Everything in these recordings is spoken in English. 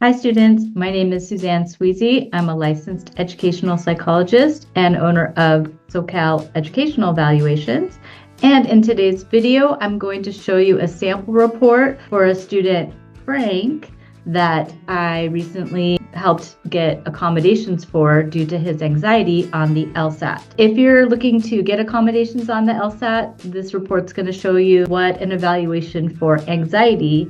Hi students, my name is Suzanne Sweezy. I'm a licensed educational psychologist and owner of SoCal Educational Evaluations. And in today's video, I'm going to show you a sample report for a student, Frank, that I recently helped get accommodations for due to his anxiety on the LSAT. If you're looking to get accommodations on the LSAT, this report's going to show you what an evaluation for anxiety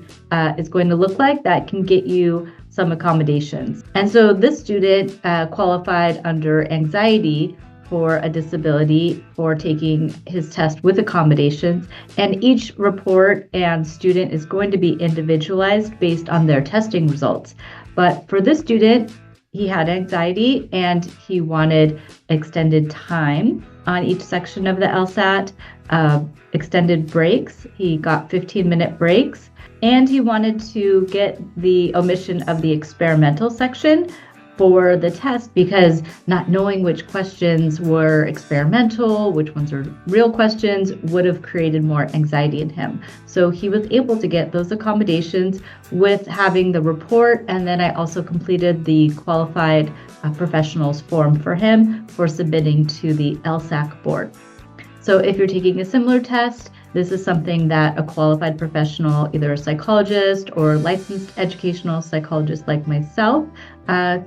is going to look like that can get you some accommodations. And so this student qualified under anxiety for a disability for taking his test with accommodations, and each report and student is going to be individualized based on their testing results. But for this student, he had anxiety and he wanted extended time on each section of the LSAT, extended breaks. He got 15-minute breaks, and he wanted to get the omission of the experimental section for the test because not knowing which questions were experimental, which ones are real questions, would have created more anxiety in him. So he was able to get those accommodations with having the report, and then I also completed the qualified professionals form for him for submitting to the LSAC board. So if you're taking a similar test, this is something that a qualified professional, either a psychologist or licensed educational psychologist like myself,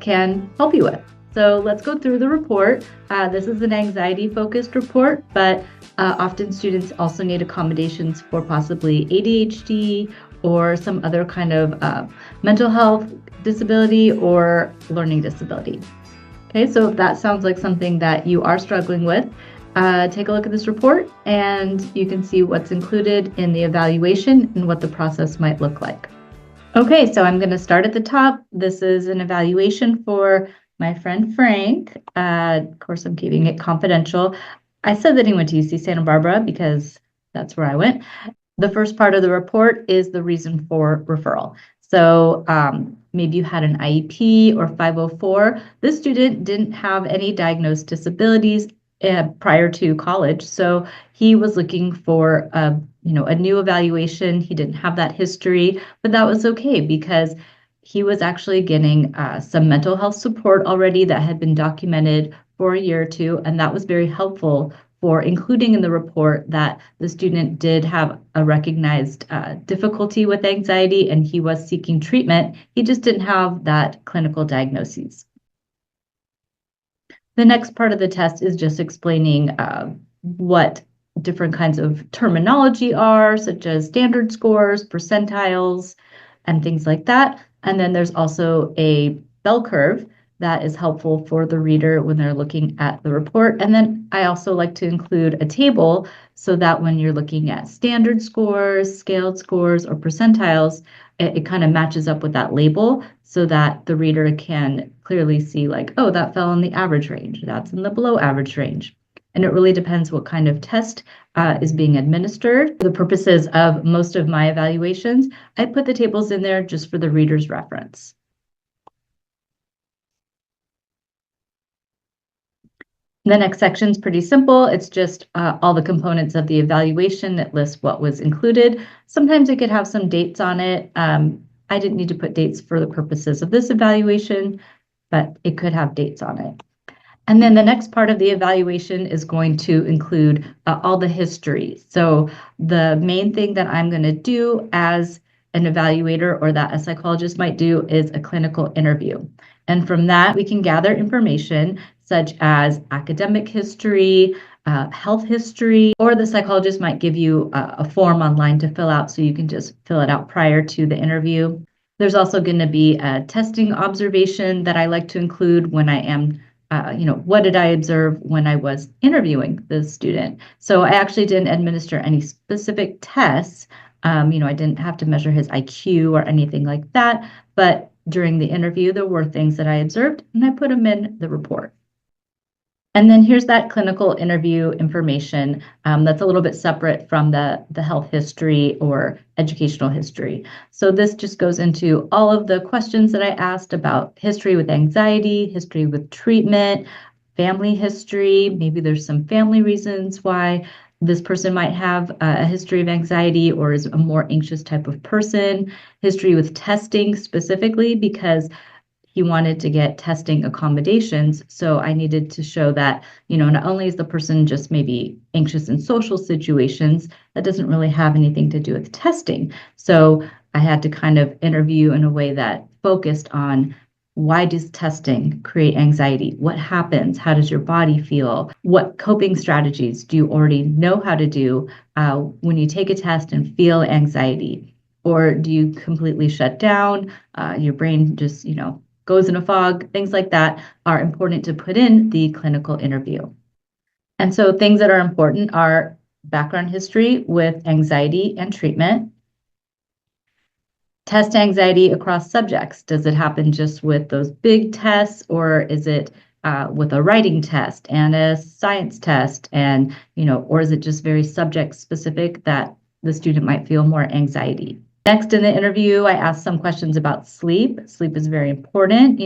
can help you with. So let's go through the report. This is an anxiety-focused report, but often students also need accommodations for possibly ADHD or some other kind of mental health disability or learning disability. Okay, so if that sounds like something that you are struggling with, take a look at this report and you can see what's included in the evaluation and what the process might look like. Okay, so I'm going to start at the top. This is an evaluation for my friend Frank. Of course, I'm keeping it confidential. I said that he went to UC Santa Barbara because that's where I went. The first part of the report is the reason for referral. So maybe you had an IEP or 504. This student didn't have any diagnosed disabilities prior to college, so he was looking for a new evaluation. He didn't have that history, but that was okay because he was actually getting some mental health support already that had been documented for a year or two, and that was very helpful for including in the report that the student did have a recognized difficulty with anxiety and he was seeking treatment. He just didn't have that clinical diagnosis. The next part of the test is just explaining what different kinds of terminology are, such as standard scores, percentiles, and things like that. And then there's also a bell curve that is helpful for the reader when they're looking at the report. And then I also like to include a table so that when you're looking at standard scores, scaled scores, or percentiles, it kind of matches up with that label so that the reader can clearly see like, oh, that fell in the average range, that's in the below average range. And it really depends what kind of test is being administered. For the purposes of most of my evaluations, I put the tables in there just for the reader's reference. The next section is pretty simple. It's just all the components of the evaluation. It lists what was included. Sometimes it could have some dates on it. I didn't need to put dates for the purposes of this evaluation, but it could have dates on it. And then the next part of the evaluation is going to include all the history. So the main thing that I'm going to do as an evaluator or that a psychologist might do is a clinical interview. And from that, we can gather information such as academic history, health history, or the psychologist might give you a form online to fill out so you can just fill it out prior to the interview. There's also going to be a testing observation that I like to include when I am what did I observe when I was interviewing the student? So I actually didn't administer any specific tests. I didn't have to measure his IQ or anything like that. But during the interview, there were things that I observed, and I put them in the report. And then here's that clinical interview information that's a little bit separate from the health history or educational history. So this just goes into all of the questions that I asked about history with anxiety, history with treatment, family history. Maybe there's some family reasons why This person might have a history of anxiety or is a more anxious type of person, history with testing specifically because he wanted to get testing accommodations. So I needed to show that, not only is the person just maybe anxious in social situations, that doesn't really have anything to do with testing. So I had to kind of interview in a way that focused on why does testing create anxiety? What happens? How does your body feel? What coping strategies do you already know how to do when you take a test and feel anxiety? Or do you completely shut down? Your brain just, goes in a fog, things like that are important to put in the clinical interview. And so things that are important are background history with anxiety and treatment, test anxiety across subjects. Does it happen just with those big tests, or is it with a writing test and a science test, and or is it just very subject specific that the student might feel more anxiety? Next in the interview, I asked some questions about sleep. Sleep is very important,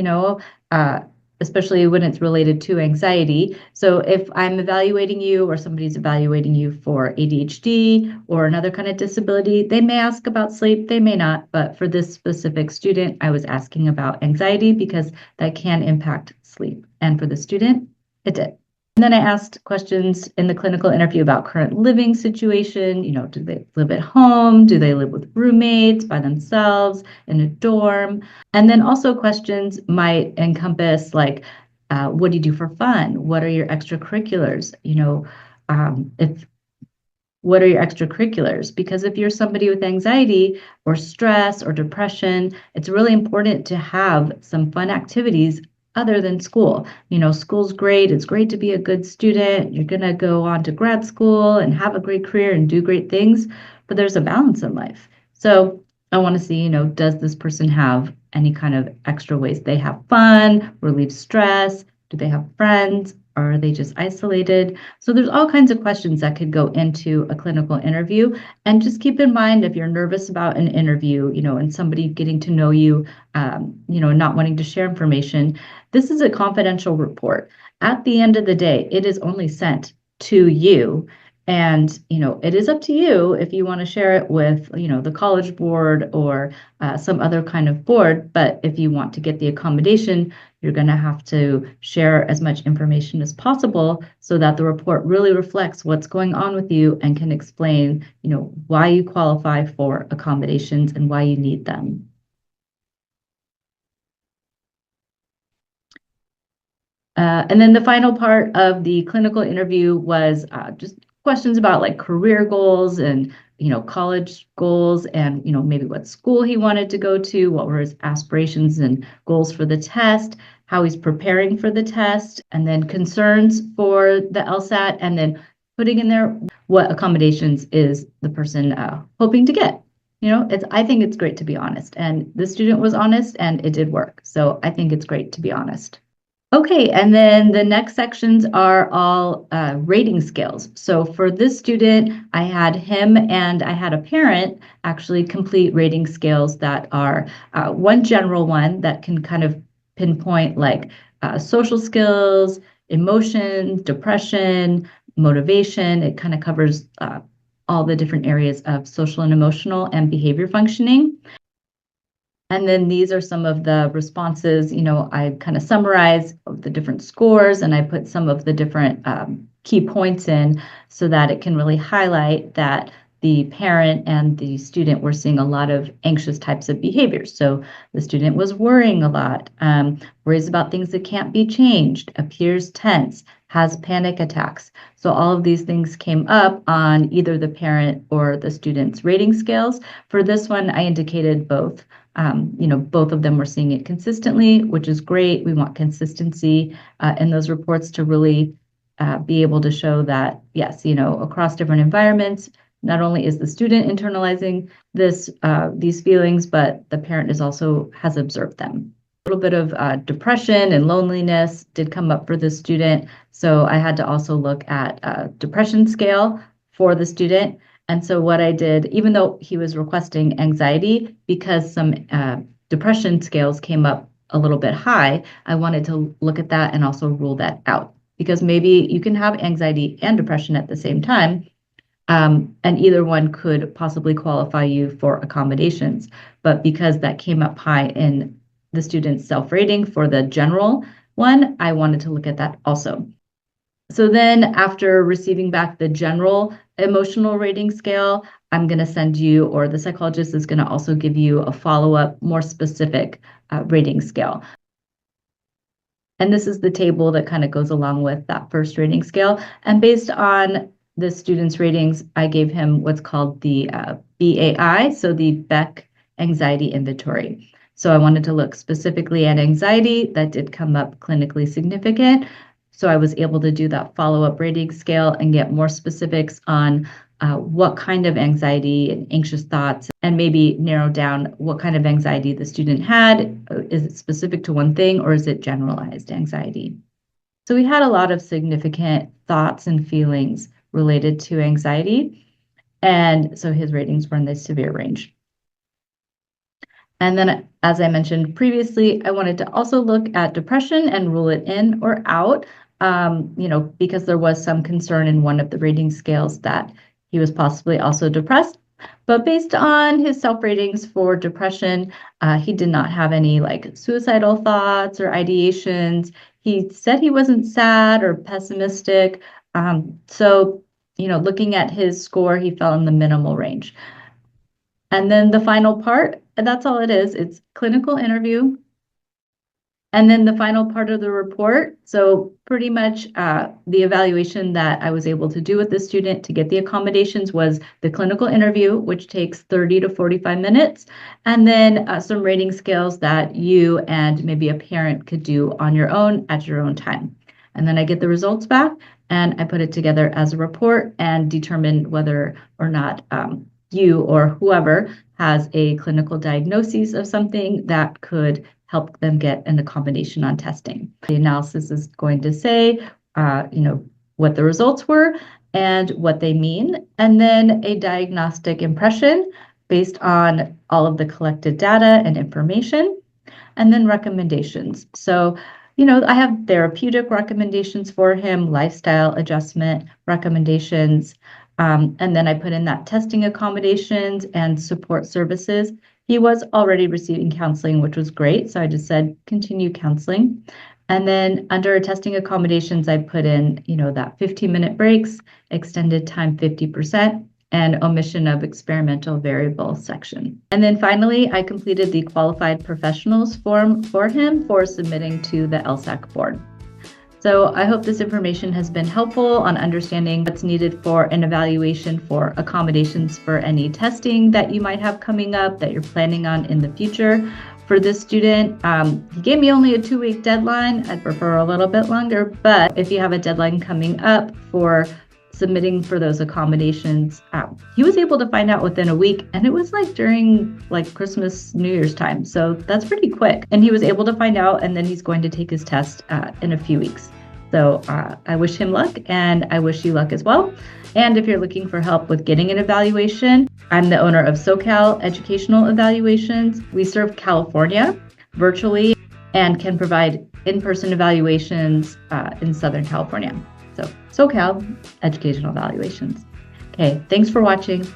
especially when it's related to anxiety. So if I'm evaluating you or somebody's evaluating you for ADHD or another kind of disability, they may ask about sleep, they may not. But for this specific student, I was asking about anxiety because that can impact sleep. And for the student, it did. And then I asked questions in the clinical interview about current living situation. Do they live at home? Do they live with roommates, by themselves, in a dorm? And then also questions might encompass like, what do you do for fun? What are your extracurriculars? What are your extracurriculars? Because if you're somebody with anxiety or stress or depression, it's really important to have some fun activities other than school. School's great. It's great to be a good student. You're going to go on to grad school and have a great career and do great things, but there's a balance in life. So I want to see, does this person have any kind of extra ways they have fun, relieve stress? Do they have friends? Or are they just isolated? So there's all kinds of questions that could go into a clinical interview. And just keep in mind if you're nervous about an interview, and somebody getting to know you, not wanting to share information, this is a confidential report. At the end of the day, it is only sent to you. And, it is up to you if you want to share it with, the college board or some other kind of board. But if you want to get the accommodation, you're going to have to share as much information as possible so that the report really reflects what's going on with you and can explain, why you qualify for accommodations and why you need them. And then the final part of the clinical interview was just questions about like career goals and, college goals and, maybe what school he wanted to go to, what were his aspirations and goals for the test, how he's preparing for the test, and then concerns for the LSAT, and then putting in there what accommodations is the person hoping to get. I think it's great to be honest. And the student was honest and it did work. So I think it's great to be honest. Okay, and then the next sections are all rating scales. So for this student, I had him and I had a parent actually complete rating scales that are one general one that can kind of pinpoint like social skills, emotions, depression, motivation. It kind of covers all the different areas of social and emotional and behavior functioning. And then these are some of the responses. I kind of summarize the different scores and I put some of the different key points in so that it can really highlight that the parent and the student were seeing a lot of anxious types of behaviors. So the student was worrying a lot, worries about things that can't be changed, appears tense, has panic attacks. So all of these things came up on either the parent or the student's rating scales. For this one, I indicated both. Both of them were seeing it consistently, which is great. We want consistency in those reports to really be able to show that, yes, across different environments, not only is the student internalizing these feelings, but the parent has observed them. A little bit of depression and loneliness did come up for the student. So I had to also look at a depression scale for the student. And so what I did, even though he was requesting anxiety, because some depression scales came up a little bit high, I wanted to look at that and also rule that out. Because maybe you can have anxiety and depression at the same time, And either one could possibly qualify you for accommodations. But because that came up high in the student's self-rating for the general one, I wanted to look at that also. So then after receiving back the general emotional rating scale, I'm going to send you, or the psychologist is going to also give you a follow-up, more specific rating scale. And this is the table that kind of goes along with that first rating scale. And based on the student's ratings, I gave him what's called the BAI, so the Beck Anxiety Inventory. So I wanted to look specifically at anxiety. That did come up clinically significant. So I was able to do that follow-up rating scale and get more specifics on what kind of anxiety and anxious thoughts, and maybe narrow down what kind of anxiety the student had. Is it specific to one thing, or is it generalized anxiety? So we had a lot of significant thoughts and feelings related to anxiety. And so his ratings were in the severe range. And then, as I mentioned previously, I wanted to also look at depression and rule it in or out, because there was some concern in one of the rating scales that he was possibly also depressed. But based on his self-ratings for depression, he did not have any suicidal thoughts or ideations. He said he wasn't sad or pessimistic. So, looking at his score, he fell in the minimal range. And then the final part, that's all it is. It's clinical interview. And then the final part of the report. So pretty much the evaluation that I was able to do with the student to get the accommodations was the clinical interview, which takes 30 to 45 minutes. And then some rating scales that you and maybe a parent could do on your own at your own time. And then I get the results back and I put it together as a report and determine whether or not you or whoever has a clinical diagnosis of something that could help them get an accommodation on testing. The analysis is going to say, what the results were and what they mean, and then a diagnostic impression based on all of the collected data and information, and then recommendations. So, I have therapeutic recommendations for him, lifestyle adjustment recommendations, and then I put in that testing accommodations and support services. He was already receiving counseling, which was great. So I just said, continue counseling. And then under testing accommodations, I put in, that 15-minute breaks, extended time 50%, and omission of experimental variable section. And then finally, I completed the qualified professionals form for him for submitting to the LSAC board. So I hope this information has been helpful on understanding what's needed for an evaluation for accommodations for any testing that you might have coming up that you're planning on in the future. For this student, he gave me only a 2-week deadline. I'd prefer a little bit longer, but if you have a deadline coming up for submitting for those accommodations, he was able to find out within a week, and it was during Christmas, New Year's time. So that's pretty quick. And he was able to find out, and then he's going to take his test in a few weeks. So I wish him luck, and I wish you luck as well. And if you're looking for help with getting an evaluation, I'm the owner of SoCal Educational Evaluations. We serve California virtually and can provide in-person evaluations in Southern California. So SoCal Educational Evaluations. Okay, thanks for watching.